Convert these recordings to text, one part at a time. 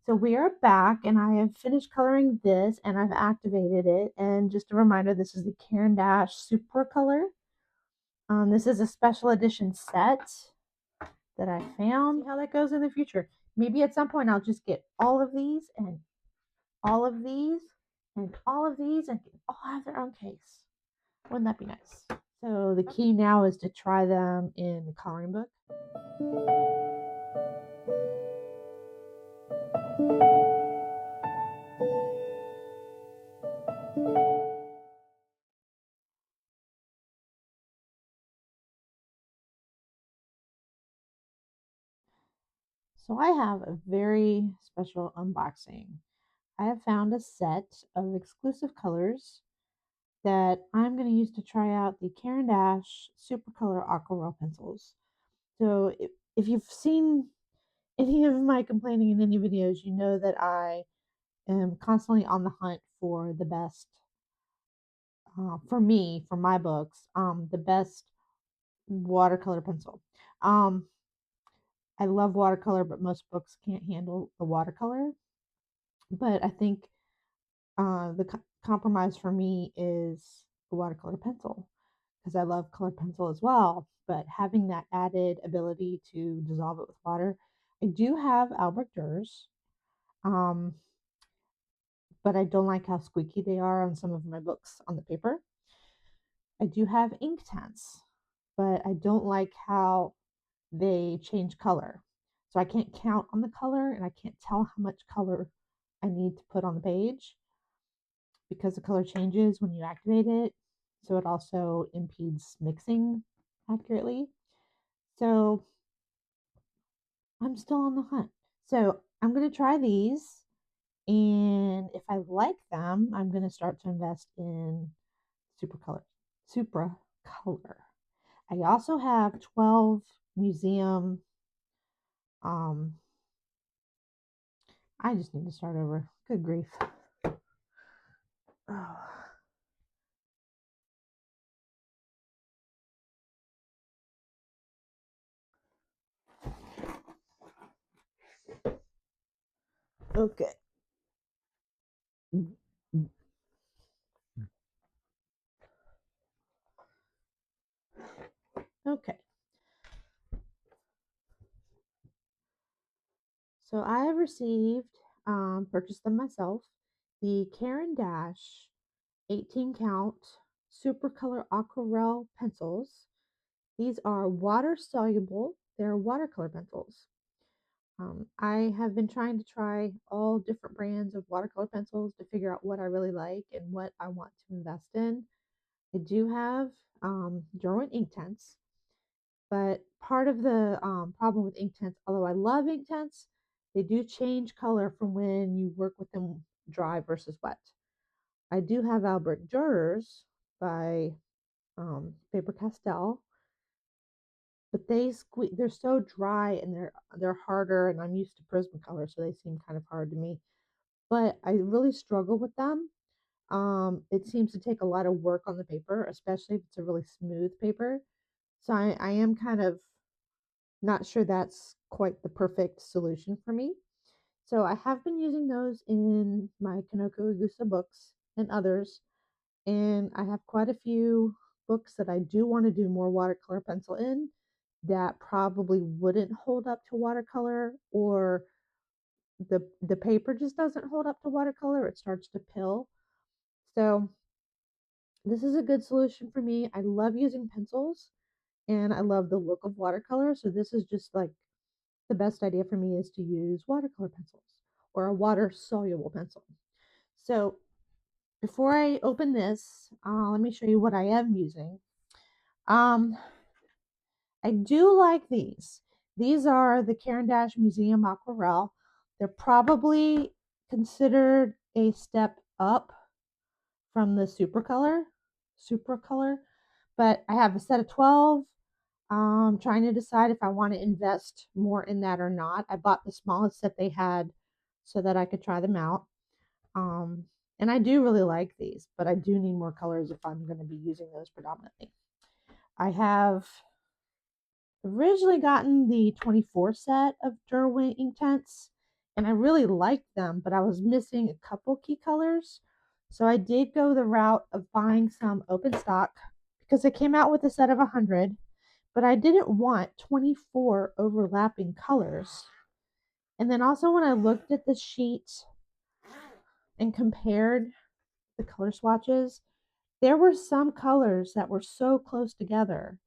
So we are back and I have finished coloring this and I've activated it. And just a reminder, this is the Caran D'ache Supracolor. This is a special edition set that I found. See how that goes in the future. Maybe at some point I'll just get all of these and all of these and all of these and all have their own case. Wouldn't that be nice? So the key now is to try them in the coloring book. So I have a very special unboxing. I have found a set of exclusive colors that I'm going to use to try out the Caran D'ache Supracolor Aquarelle pencils. So if you've seen any of my complaining in any videos, you know that I am constantly on the hunt for the best, for me, for my books, the best watercolor pencil. Um, I love watercolor, but most books can't handle the watercolor. But I think the compromise for me is the watercolor pencil because I love colored pencil as well. But having that added ability to dissolve it with water, I do have Albrecht Durers, um, but I don't like how squeaky they are on some of my books on the paper. I do have Inktense, but I don't like how they change color. So I can't count on the color and I can't tell how much color I need to put on the page because the color changes when you activate it. So it also impedes mixing accurately. So I'm still on the hunt. So I'm going to try these. And if I like them, I'm going to start to invest in Supracolor. Supracolor. I also have 12 museum. I just need to start over. Good grief. Oh. Okay. Okay. So I have received, purchased them myself, the Caran D'ache 18 count Supracolor Aquarelle pencils. These are water soluble, they're watercolor pencils. I have been trying to try all different brands of watercolor pencils to figure out what I really like and what I want to invest in. I do have Derwent Inktense, but part of the problem with Inktense, although I love Inktense, they do change color from when you work with them dry versus wet. I do have Albrecht Durers by Faber Castell, but they're so dry and they're harder, and I'm used to Prismacolor, so they seem kind of hard to me. But I really struggle with them. It seems to take a lot of work on the paper, especially if it's a really smooth paper. So I am kind of not sure that's quite the perfect solution for me. So I have been using those in my Kanoko Igusa books and others, and I have quite a few books that I do want to do more watercolor pencil in that probably wouldn't hold up to watercolor, or the paper just doesn't hold up to watercolor. It starts to pill. So this is a good solution for me. I love using pencils and I love the look of watercolor. So this is just like the best idea for me is to use watercolor pencils or a water soluble pencil. So before I open this, let me show you what I am using. I do like these. These are the Caran D'ache Museum Aquarelle. They're probably considered a step up from the Supracolor, but I have a set of 12. Trying to decide if I want to invest more in that or not. I bought the smallest set they had so that I could try them out. Um, and I do really like these, but I do need more colors if I'm going to be using those predominantly. I have originally gotten the 24 set of Derwent Inktense, and I really liked them, but I was missing a couple key colors. So I did go the route of buying some open stock because it came out with a set of 100, but I didn't want 24 overlapping colors. And then also when I looked at the sheet and compared the color swatches, there were some colors that were so close together,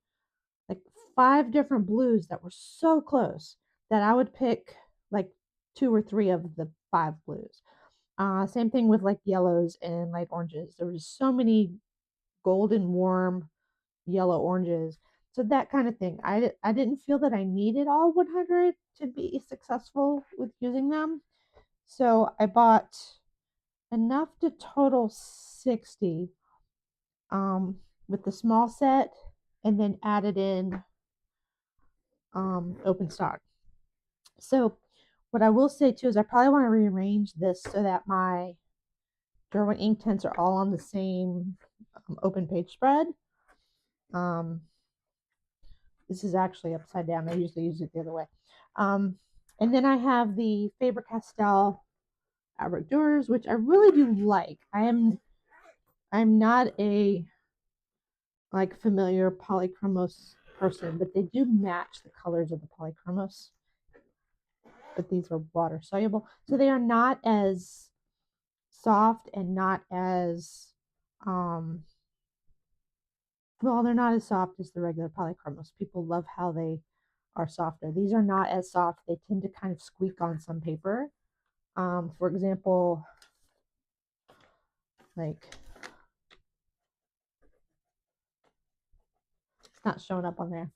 like 5 different blues that were so close that I would pick like 2 or 3 of the 5 blues. Same thing with like yellows and light oranges. There were just so many golden warm yellow oranges. So that kind of thing. I didn't feel that I needed all 100 to be successful with using them. So I bought enough to total 60 with the small set, and then added in open stock. So what I will say too is I probably want to rearrange this so that my Derwent Inktense are all on the same open page spread. This is actually upside down. I usually use it the other way. And then I have the Faber Castell Albrecht Durers, which I really do like. I'm not a like familiar polychromos person, but they do match the colors of the polychromos. But these are water soluble, so they are not as soft and not as well, they're not as soft as the regular polychromos. People love how they are softer. These are not as soft. They tend to kind of squeak on some paper. For example, like it's not showing up on there.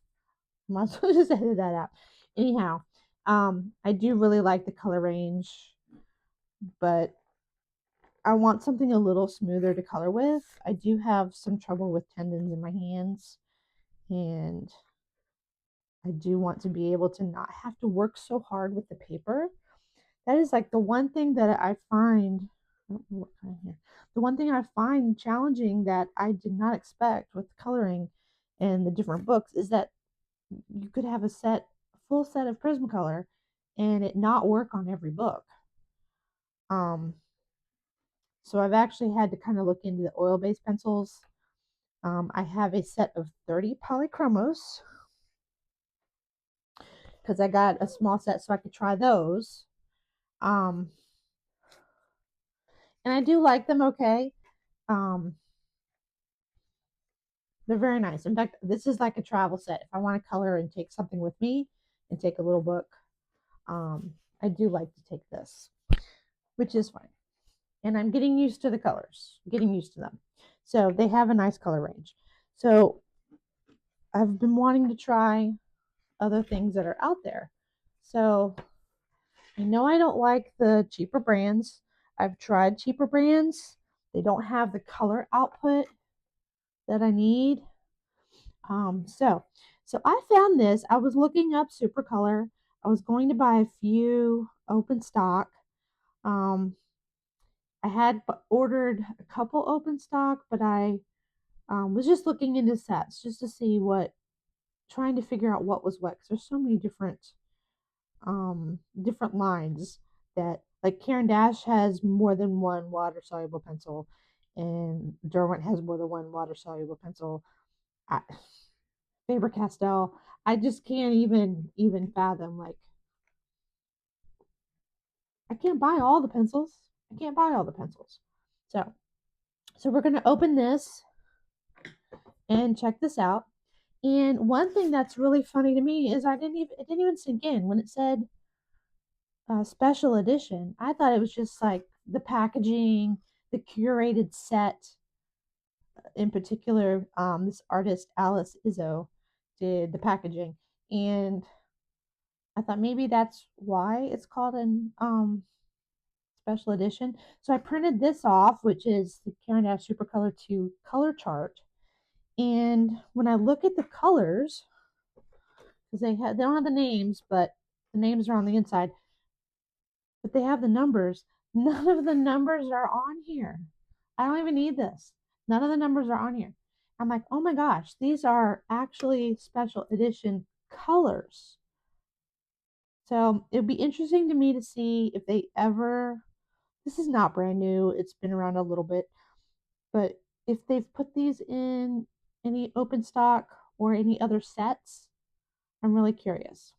Might as well just edit that out. Anyhow, I do really like the color range, but I want something a little smoother to color with. I do have some trouble with tendons in my hands, and I do want to be able to not have to work so hard with the paper. That is like the one thing that I find, the one thing I find challenging that I did not expect with coloring and the different books is that you could have a full set of Prismacolor and it not work on every book. So I've actually had to kind of look into the oil-based pencils. I have a set of 30 polychromos because I got a small set so I could try those. And I do like them okay. They're very nice. In fact, this is like a travel set. If I want to color and take something with me and take a little book, I do like to take this, which is fine. And I'm getting used to the colors, getting used to them. So they have a nice color range. So I've been wanting to try other things that are out there. So I know I don't like the cheaper brands. I've tried cheaper brands. They don't have the color output that I need. So I found this. I was looking up Supracolor. I was going to buy a few open stock. I had ordered a couple open stock, but I was just looking into sets just to see trying to figure out what was what. Because there's so many different lines that, like Caran D'ache has more than one water soluble pencil, and Derwent has more than one water soluble pencil. Faber Castell, I just can't even fathom, like I can't buy all the pencils. I can't buy all the pencils. So we're going to open this and check this out. And one thing that's really funny to me is it didn't even sink in when it said special edition. I thought it was just like the packaging, the curated set. In particular, this artist Alice Izzo did the packaging, and I thought maybe that's why it's called an special edition. So I printed this off, which is the Caran D'ache Supracolor 2 color chart. And when I look at the colors, because they don't have the names, but the names are on the inside, but they have the numbers. None of the numbers are on here. I don't even need this. None of the numbers are on here. I'm like, oh my gosh, these are actually special edition colors. So it'll be interesting to me to see if they ever, this is not brand new, it's been around a little bit, but if they've put these in any open stock or any other sets, I'm really curious.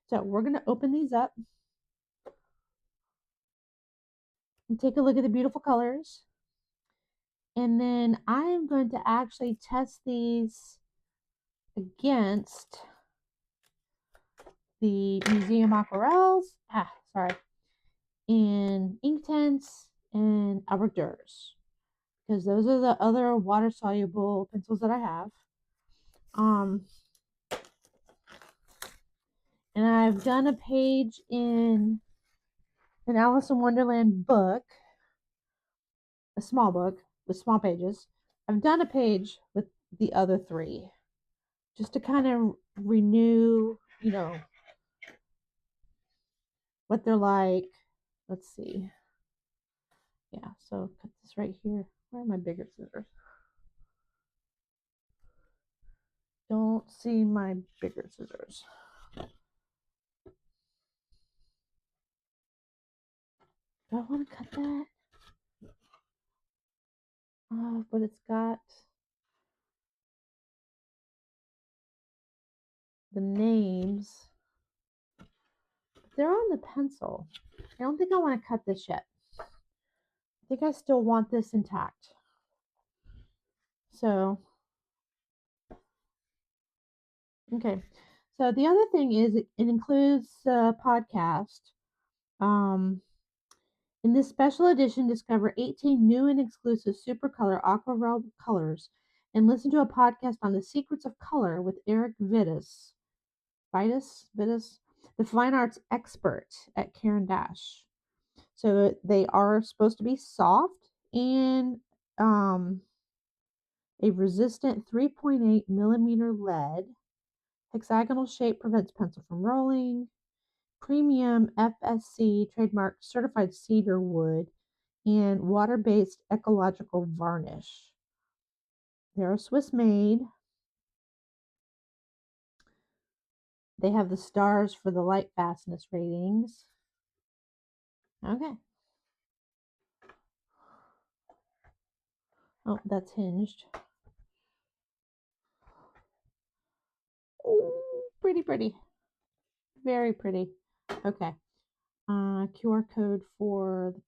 So we're going to open these up and take a look at the beautiful colors. And then I am going to actually test these against the Museum Aquarelles, and Inktense and Albrecht Durers, because those are the other water-soluble pencils that I have. And I've done a page in an Alice in Wonderland book, a small book with small pages. I've done a page with the other three just to kind of renew, what they're like. Let's see. Yeah, so cut this right here. Where are my bigger scissors? Don't see my bigger scissors. Do I want to cut that? But it's got the names. They're on the pencil. I don't think I want to cut this yet. I think I still want this intact. So, okay. So the other thing is it includes a podcast. In this special edition, discover 18 new and exclusive Supracolor Aquarelle colors and listen to a podcast on the secrets of color with Eric Vitus, the fine arts expert at Caran D'ache. So they are supposed to be soft and a resistant 3.8 millimeter lead. Hexagonal shape prevents pencil from rolling. Premium FSC trademark certified cedar wood and water-based ecological varnish. They're Swiss made. They have the stars for the light fastness ratings. Okay. Oh, that's hinged. Oh, pretty, pretty. Very pretty. Okay. QR code for the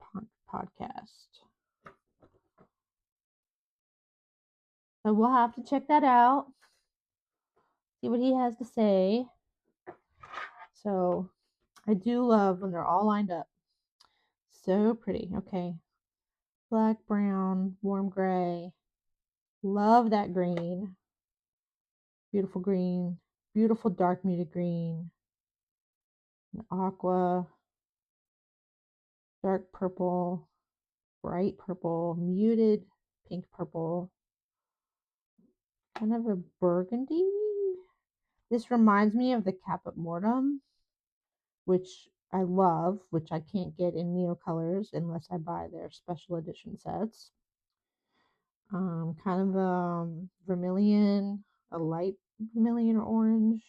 podcast. So we'll have to check that out. See what he has to say. So I do love when they're all lined up. So pretty. Okay. Black, brown, warm gray. Love that green. Beautiful green. Beautiful dark muted green. Aqua. Dark purple. Bright purple. Muted pink purple. Kind of a burgundy. This reminds me of the Caput Mortem, which I love, which I can't get in Neo colors unless I buy their special edition sets. Kind of vermilion, a light vermilion orange,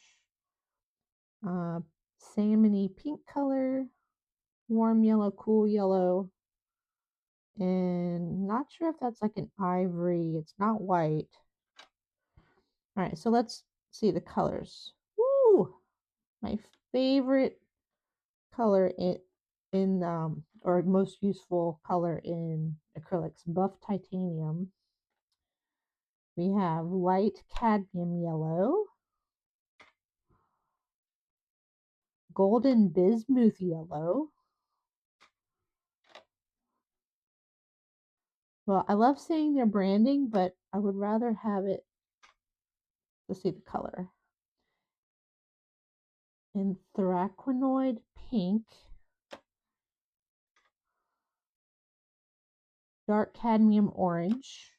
salmony pink color, warm yellow, cool yellow, and not sure if that's like an ivory. It's not white. All right, so let's see the colors. Woo! My favorite color in or most useful color in acrylics, buff titanium. We have light cadmium yellow, golden bismuth yellow. Well, I love seeing their branding, but I would rather have it to see the color. Anthraquinoid pink, dark cadmium orange.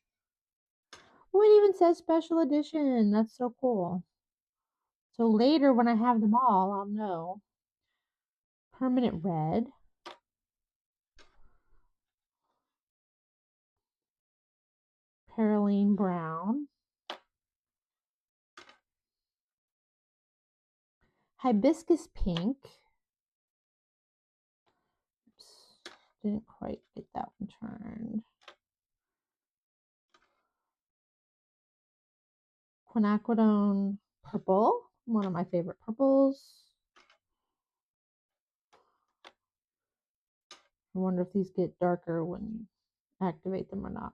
Oh, it even says special edition. That's so cool. So later when I have them all, I'll know. Permanent red. Perylene brown. Hibiscus pink. Didn't quite get that one turned. Quinacridone purple, one of my favorite purples. I wonder if these get darker when you activate them or not.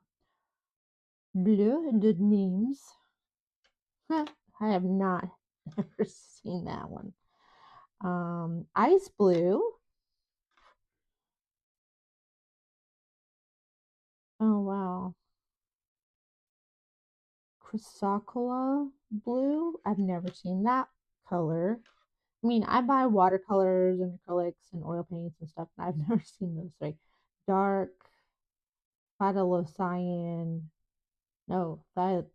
Bleu de Nimes. I have not ever seen that one. Ice blue. Oh wow. Chrysocolla blue. I've never seen that color. I mean, I buy watercolors and acrylics and oil paints and stuff, and I've never seen those three. Dark phytolocyan. No, dark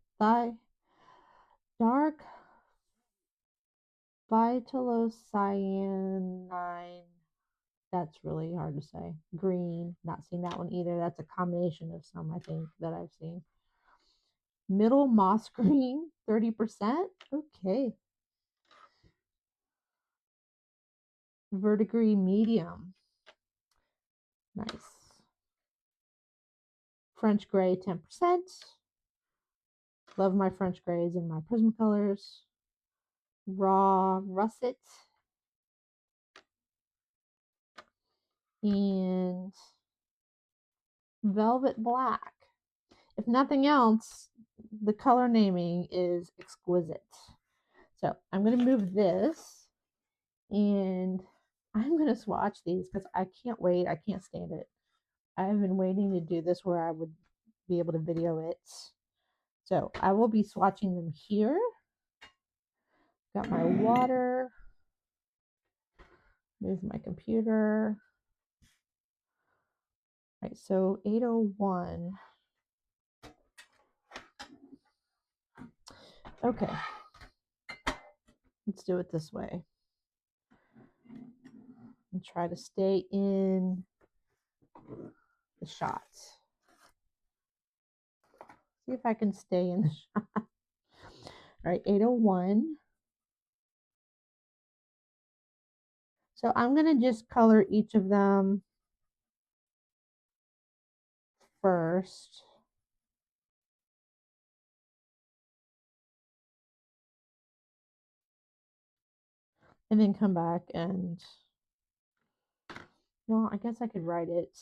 phytolocyanine. That's really hard to say. Green. Not seen that one either. That's a combination of some, I think, that I've seen. Middle moss green, 30%. Okay. Verdigris medium. Nice. French gray, 10%. Love my French grays and my Prismacolors. Raw russet. And velvet black. If nothing else, the color naming is exquisite. So I'm going to move this and I'm going to swatch these because I can't wait. I can't stand it. I've been waiting to do this where I would be able to video it. So I will be swatching them here. Got my water. Move my computer. All right, so 801. Okay. Let's do it this way. And try to stay in the shot. See if I can stay in the shot. All right, 801. So I'm going to just color each of them first. And then come back and, well, I guess I could write it.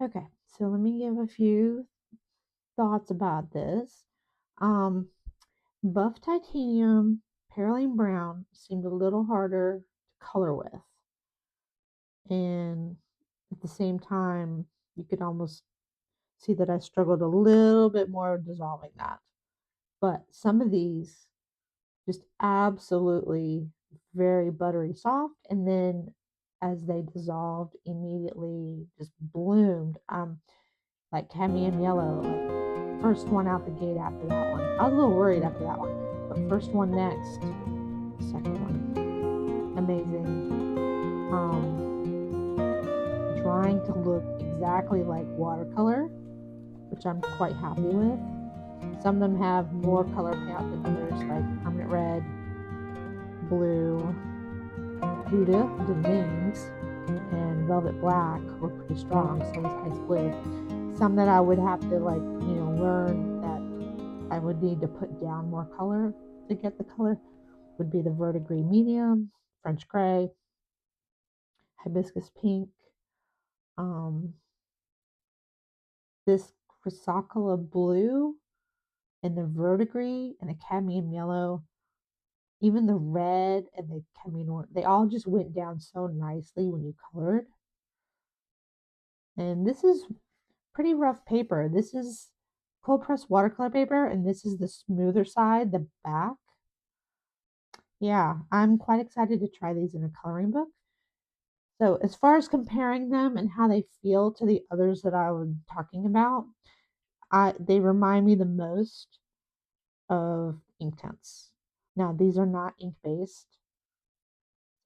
Okay, so let me give a few thoughts about this. Um, Buff titanium, perylene brown seemed a little harder to color with. And at the same time, you could almost see that I struggled a little bit more dissolving that. But some of these just absolutely very buttery soft. And then as they dissolved, immediately just bloomed. Like cadmium yellow, like first one out the gate after that one. I was a little worried after that one, but first one next, second one, amazing. Trying to look exactly like watercolor, which I'm quite happy with. Some of them have more color payout than others, like permanent red, blue, Buddha, the wings, and velvet black were pretty strong. So was ice blue. Some that I would have to learn that I would need to put down more color to get the color would be the verdigris medium, French gray, hibiscus pink, um, this chrysocolla blue, and the verdigris and the cadmium yellow. Even the red and the cadmium orange, they all just went down so nicely when you colored. And this is pretty rough paper. This is cold pressed watercolor paper, and this is the smoother side, the back. Yeah, I'm quite excited to try these in a coloring book. So, as far as comparing them and how they feel to the others that I was talking about, they remind me the most of Inktense. Now, these are not ink based,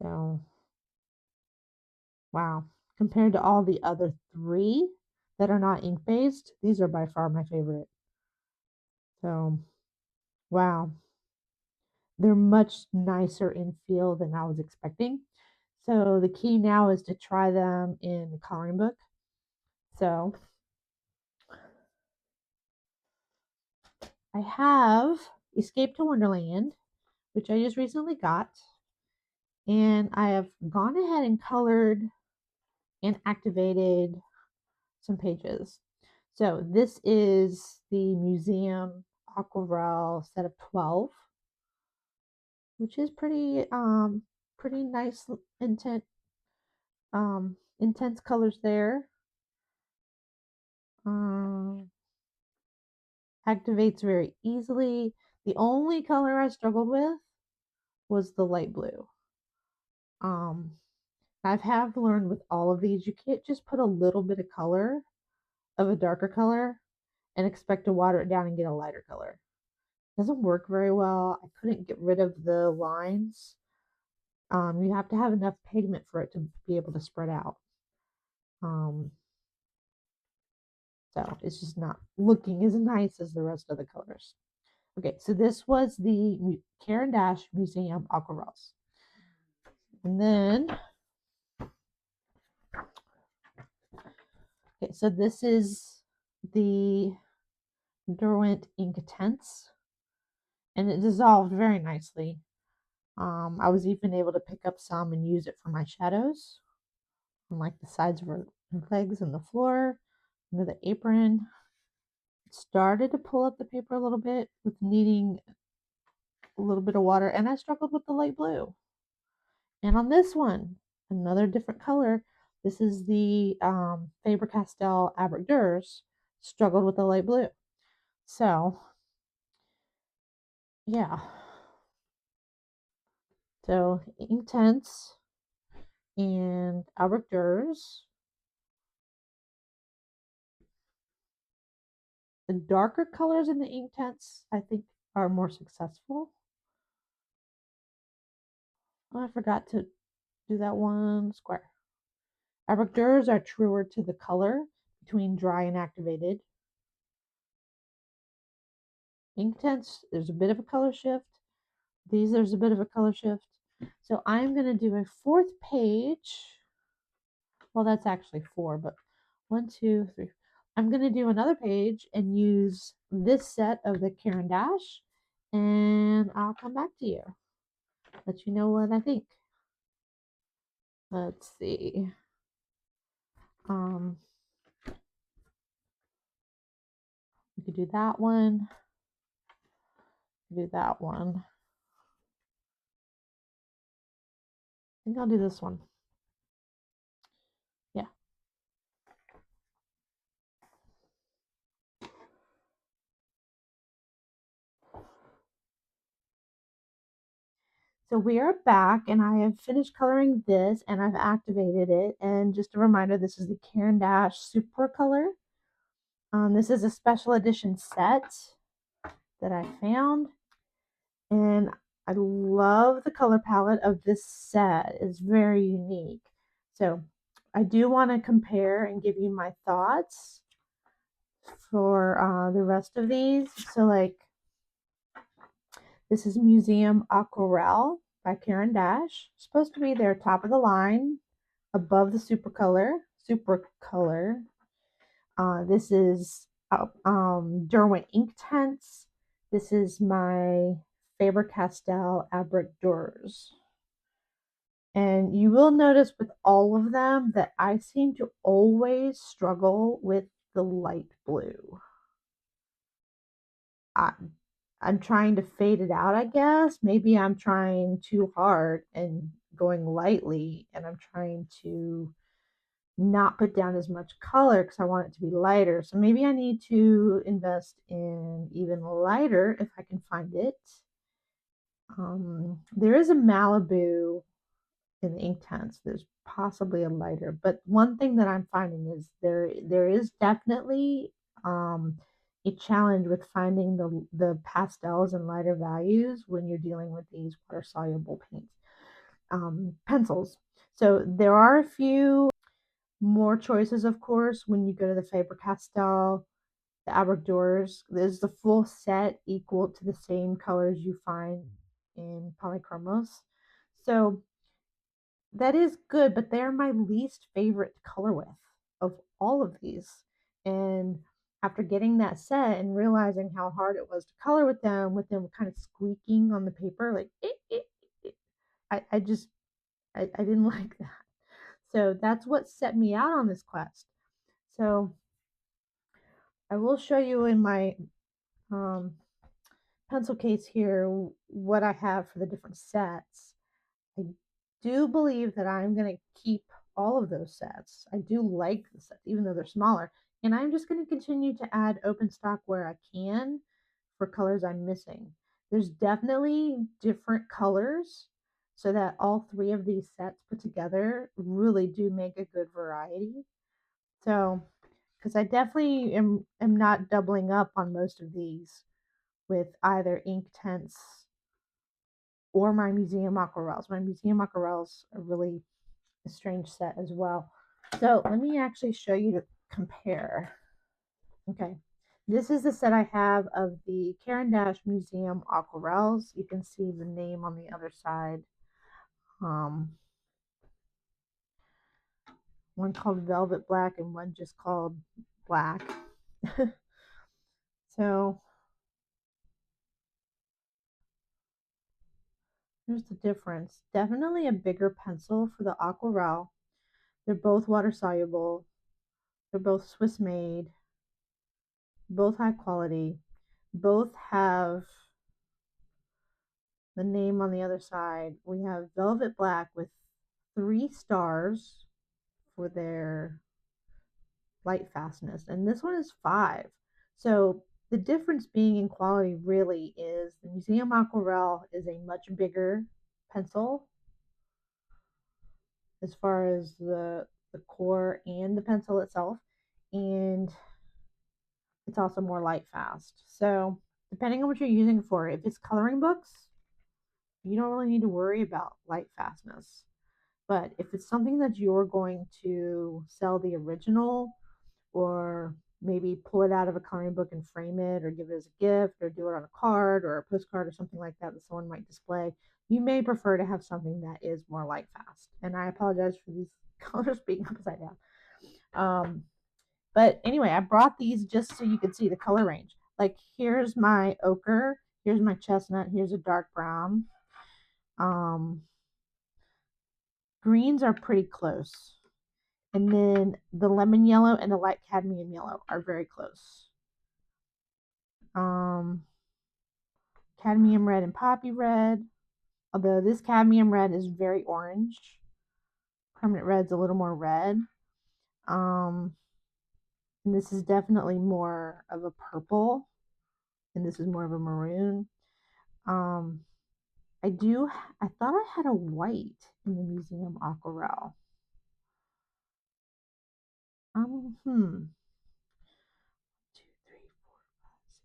so wow. Compared to all the other three that are not ink based, these are by far my favorite. So, wow. They're much nicer in feel than I was expecting. So the key now is to try them in the coloring book. So I have Escape to Wonderland, which I just recently got. And I have gone ahead and colored and activated some pages. So this is the museum aquarelle set of 12, which is pretty nice intense colors there. Um, Activates very easily. The only color I struggled with was the light blue. Um, have learned with all of these, you can't just put a little bit of color of a darker color and expect to water it down and get a lighter color. It doesn't work very well. I couldn't get rid of the lines. You have to have enough pigment for it to be able to spread out. Um, so it's just not looking as nice as the rest of the colors. Okay, so this was the Caran D'ache Museum Aquarelles. And then, okay, so this is the Derwent Inktense, and it dissolved very nicely. I was even able to pick up some and use it for my shadows on like the sides of her legs and the floor, under the apron. It started to pull up the paper a little bit with needing a little bit of water, and I struggled with the light blue. And on this one, another different color. This is the Faber Castell Albrecht Durer. Struggled with the light blue. So, yeah. So, Inktense and Albrecht Durer. The darker colors in the Inktense, I think, are more successful. Oh, I forgot to do that one square. Albrecht Durers are truer to the color between dry and activated. Inktense, there's a bit of a color shift. These, there's a bit of a color shift. So I'm going to do a fourth page. Well, that's actually four, but 1, 2, 3. I'm going to do another page and use this set of the Caran D'ache, and I'll come back to you. Let you know what I think. Let's see. could do that one. Do that one. I think I'll do this one. Yeah. So we are back, and I have finished coloring this, and I've activated it. And just a reminder, this is the Caran D'ache Supracolor. This is a special edition set that I found, and I love the color palette of this set. It's very unique. So I do want to compare and give you my thoughts for the rest of these. So like this is Museum Aquarelle by Caran D'ache. Supposed to be their top of the line, above the Supracolor. This is Derwent Inktense. This is my Faber Castell Albrecht Durers. And you will notice with all of them that I seem to always struggle with the light blue. I'm trying to fade it out, I guess. Maybe I'm trying too hard and going lightly, and I'm trying to not put down as much color because I want it to be lighter. So maybe I need to invest in even lighter if I can find it. There is a Malibu in the Inktense. There's possibly a lighter, but one thing that I'm finding is there is definitely a challenge with finding the pastels and lighter values when you're dealing with these water soluble paints pencils. So there are a few more choices, of course, when you go to the Faber Castell, the Albrecht Durers. There's the full set equal to the same colors you find in polychromos. So that is good, but they're my least favorite color with of all of these. And after getting that set and realizing how hard it was to color with them kind of squeaking on the paper, like I just I didn't like that. So that's what set me out on this quest. So I will show you in my um, pencil case here what I have for the different sets. I do believe that I'm going to keep all of those sets. I do like the sets, even though they're smaller. And I'm just going to continue to add open stock where I can for colors I'm missing. There's definitely different colors so that all three of these sets put together really do make a good variety. So, because I definitely am not doubling up on most of these with either Inktense or my Museum Aquarelles. My Museum Aquarelles are really a strange set as well. So let me actually show you to compare. Okay, this is the set I have of the Caran D'ache Museum Aquarelles. You can see the name on the other side. One called Velvet Black and one just called Black. So here's the difference. Definitely a bigger pencil for the Aquarelle. They're both water soluble. They're both Swiss made, both high quality. Both have the name on the other side. We have Velvet Black with 3 stars for their light fastness, and this one is 5. So the difference being in quality really is the Museum Aquarelle is a much bigger pencil as far as the core and the pencil itself, and it's also more light fast. So depending on what you're using for, if it's coloring books, you don't really need to worry about light fastness. But if it's something that you're going to sell the original, or maybe pull it out of a coloring book and frame it, or give it as a gift, or do it on a card or a postcard or something like that that someone might display, you may prefer to have something that is more light fast. And I apologize for these colors being upside down. But anyway, I brought these just so you could see the color range. Like here's my ochre, here's my chestnut, here's a dark brown. Greens are pretty close. And then the lemon yellow and the light cadmium yellow are very close. Cadmium red and poppy red. Although this cadmium red is very orange. Permanent red's a little more red. And this is definitely more of a purple. And this is more of a maroon. Um, I thought I had a white in the museum aquarelle. Um, hmm. 2, 3, 4, 5, 6,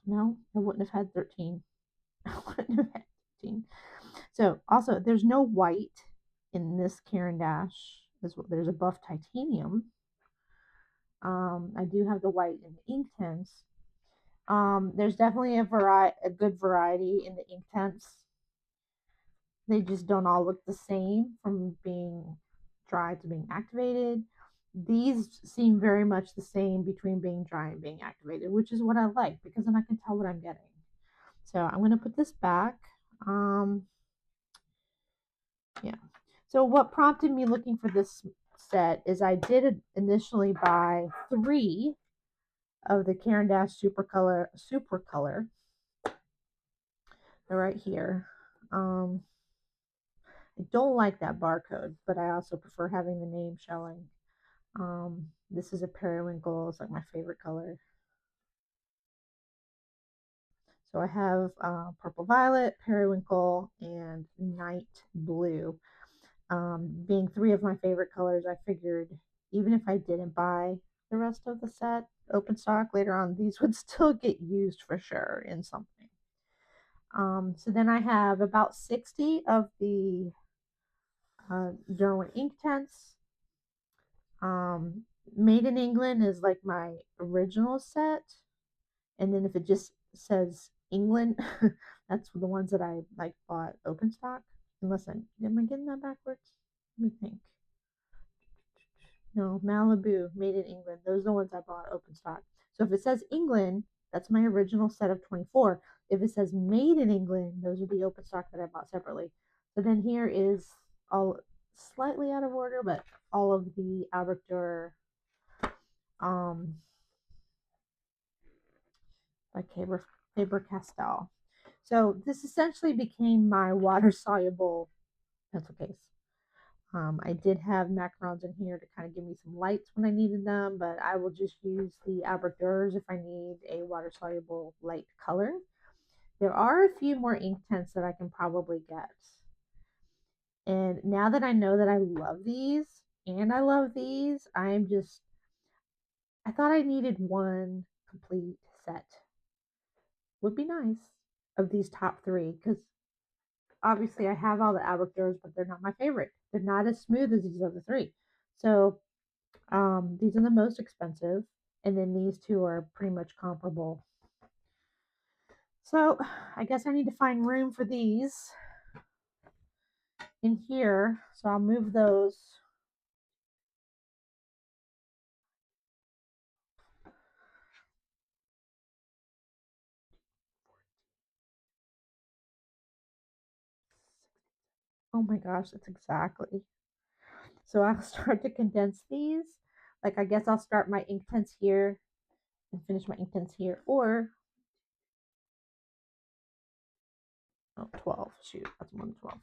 7. No, I wouldn't have had 13. I wouldn't have had 13. So also, there's no white in this Caran d'Ache. There's a buff titanium. I do have the white in the Inktense. There's definitely a good variety in the Inktense. They just don't all look the same from being dry to being activated. These seem very much the same between being dry and being activated, which is what I like because then I can tell what I'm getting. So I'm going to put this back. Yeah. So what prompted me looking for this set is I did initially buy 3 of the Caran d'Ache Supracolor. They're right here. I don't like that barcode, but I also prefer having the name showing. This is a periwinkle. It's like my favorite color. So I have purple violet, periwinkle, and night blue. Being 3 of my favorite colors, I figured even if I didn't buy the rest of the set open stock later on, these would still get used for sure in something. So then I have about 60 of the Derwent Inktense. Made in England is like my original set. And then if it just says England, that's the ones that I like bought open stock. Unless am I getting that backwards? Let me think. No, Malibu, made in England. Those are the ones I bought open stock. So if it says England, that's my original set of 24. If it says made in England, those are the open stock that I bought separately. So then here is all slightly out of order, but all of the Albrecht Durer by Faber Castell. So this essentially became my water-soluble pencil case. I did have macarons in here to kind of give me some lights when I needed them, but I will just use the Albrecht Dürers if I need a water-soluble light color. There are a few more Inktense that I can probably get. And now that I know that I love these and I love these, I thought I needed one complete set. Would be nice of these top 3 because obviously I have all the Albrecht Dürers, but they're not my favorite. They're not as smooth as these other 3. So these are the most expensive, and then these 2 are pretty much comparable. So I guess I need to find room for these in here. So I'll move those. Oh my gosh, that's exactly. So I'll start to condense these. Like I guess I'll start my Inktense here and finish my Inktense here, or 12. Shoot, that's more than 12.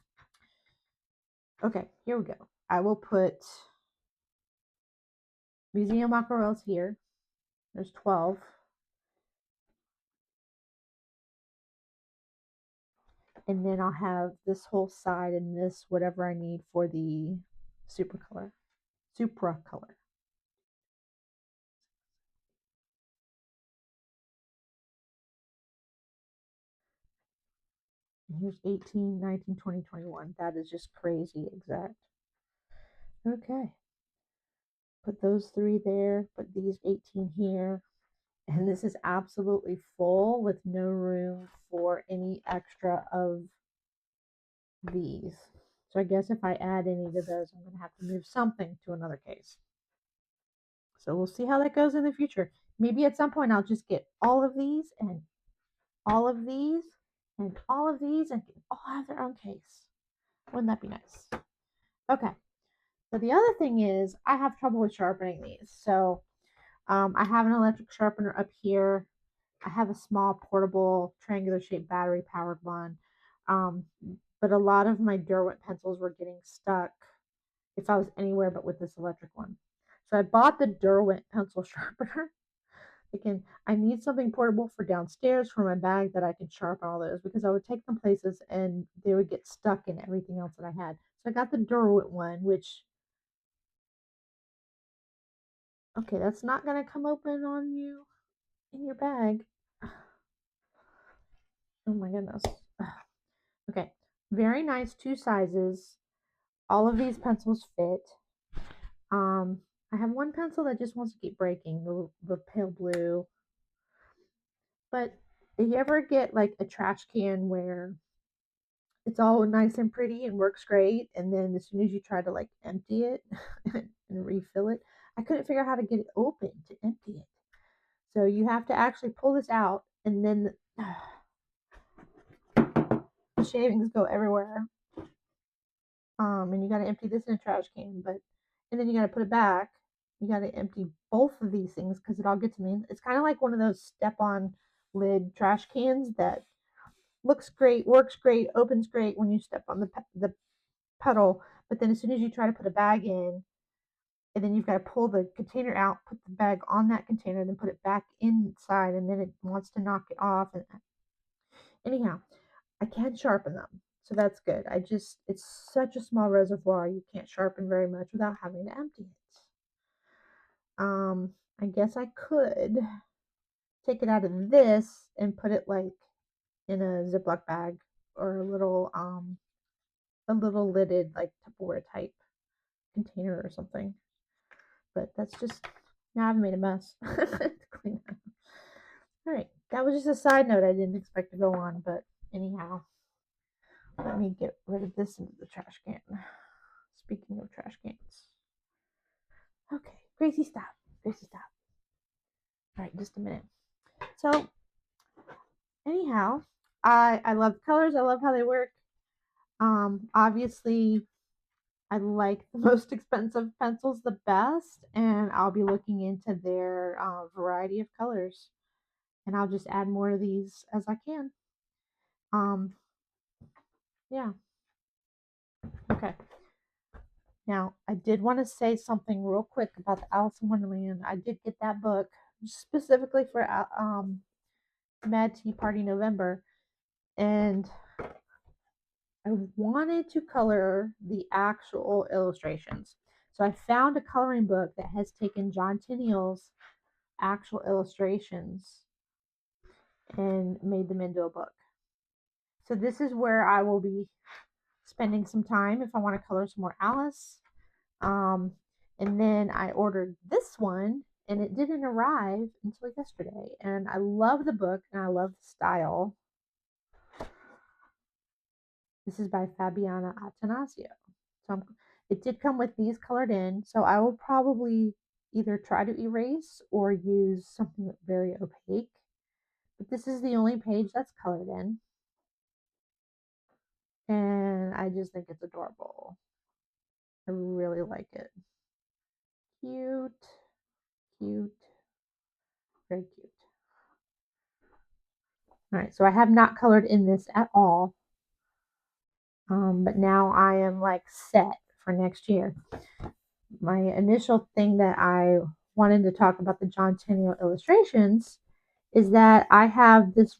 Okay, here we go. I will put Museum Aquarelles here. There's 12. And then I'll have this whole side and this whatever I need for the Supracolor. And here's 18, 19, 20, 21. That is just crazy exact. Okay. Put those 3 there, put these 18 here. And this is absolutely full with no room for any extra of these. So I guess if I add any to those, I'm going to have to move something to another case. So we'll see how that goes in the future. Maybe at some point I'll just get all of these and all of these and all of these and all have their own case. Wouldn't that be nice? Okay. So the other thing is I have trouble with sharpening these. So I have an electric sharpener up here. I have a small portable triangular shaped battery powered one. Um, but a lot of my Derwent pencils were getting stuck if I was anywhere but with this electric one. So I bought the Derwent pencil sharpener. Again, I need something portable for downstairs for my bag that I can sharpen all those because I would take them places and they would get stuck in everything else that I had. So I got the Derwent one, which, okay, that's not going to come open on you in your bag. Oh my goodness. Okay, very nice, two sizes. All of these pencils fit. I have one pencil that just wants to keep breaking, the pale blue. But if you ever get like a trash can where it's all nice and pretty and works great, and then as soon as you try to like empty it and refill it, I couldn't figure out how to get it open to empty it. So you have to actually pull this out, and then the shavings go everywhere. And you got to empty this in a trash can, and then you got to put it back. You got to empty both of these things because it all gets in the. It's kind of like one of those step-on lid trash cans that looks great, works great, opens great when you step on the pedal, but then as soon as you try to put a bag in, and then you've got to pull the container out, put the bag on that container, then put it back inside, and then it wants to knock it off. And anyhow, I can sharpen them, so that's good. It's such a small reservoir, you can't sharpen very much without having to empty it. I guess I could take it out of this and put it like in a Ziploc bag or a little lidded like Tupperware type container or something. But that's just, now I've made a mess to clean up. All right, that was just a side note I didn't expect to go on, but anyhow, let me get rid of this into the trash can. Speaking of trash cans. Okay, Gracie, stop. Gracie, stop. All right, just a minute. So, anyhow, I love the colors. I love how they work. Obviously, I like the most expensive pencils the best, and I'll be looking into their variety of colors, and I'll just add more of these as I can. Yeah. Okay. Now, I did want to say something real quick about the Alice in Wonderland. I did get that book specifically for Mad Tea Party November, and I wanted to color the actual illustrations. So I found a coloring book that has taken John Tenniel's actual illustrations and made them into a book. So this is where I will be spending some time if I want to color some more Alice. And then I ordered this one, and it didn't arrive until yesterday. And I love the book and I love the style. This is by Fabiana Attanasio. So it did come with these colored in, so I will probably either try to erase or use something very opaque. But this is the only page that's colored in. And I just think it's adorable. I really like it. Cute, cute, very cute. All right, so I have not colored in this at all. But now I am like set for next year. My initial thing that I wanted to talk about the John Tenniel illustrations is that I have this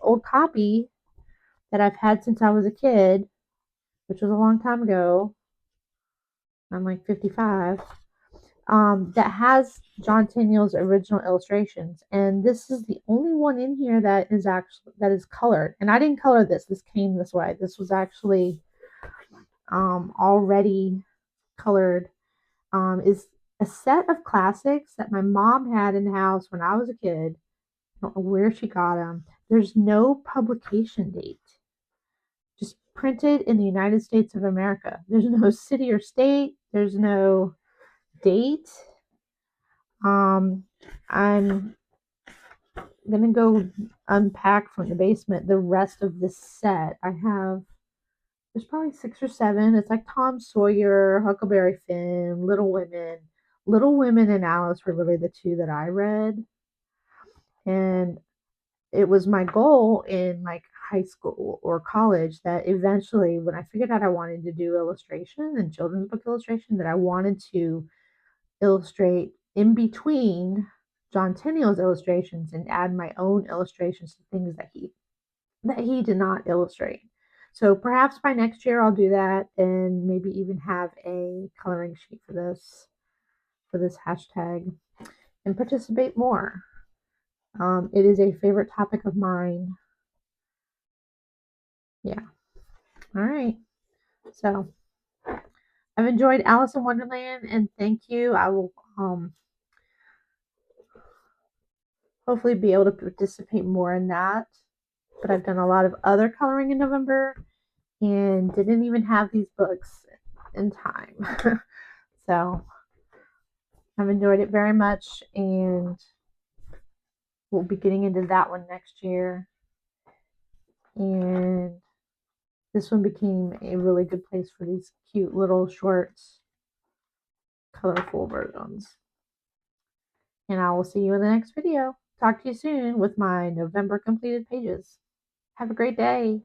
old copy that I've had since I was a kid, which was a long time ago. I'm like 55. That has John Tenniel's original illustrations, and this is the only one in here that is colored. And I didn't color this. This came this way. This was actually already colored. Is a set of classics that my mom had in the house when I was a kid. I don't know where she got them. There's no publication date. Just printed in the United States of America. There's no city or state. There's no date. I'm gonna go unpack from the basement the rest of this set. There's probably 6 or 7. It's like Tom Sawyer, Huckleberry Finn, Little Women, Little Women and Alice were really the two that I read. And it was my goal in like high school or college that eventually, when I figured out I wanted to do illustration and children's book illustration, that I wanted to illustrate in between John Tenniel's illustrations and add my own illustrations to things that he did not illustrate. So perhaps by next year I'll do that and maybe even have a coloring sheet for this hashtag and participate more. It is a favorite topic of mine. Yeah. All right. So I've enjoyed Alice in Wonderland and thank you. I will hopefully be able to participate more in that. But I've done a lot of other coloring in November and didn't even have these books in time. So I've enjoyed it very much and we'll be getting into that one next year. And this one became a really good place for these cute little shorts, colorful versions. And I will see you in the next video. Talk to you soon with my November completed pages. Have a great day.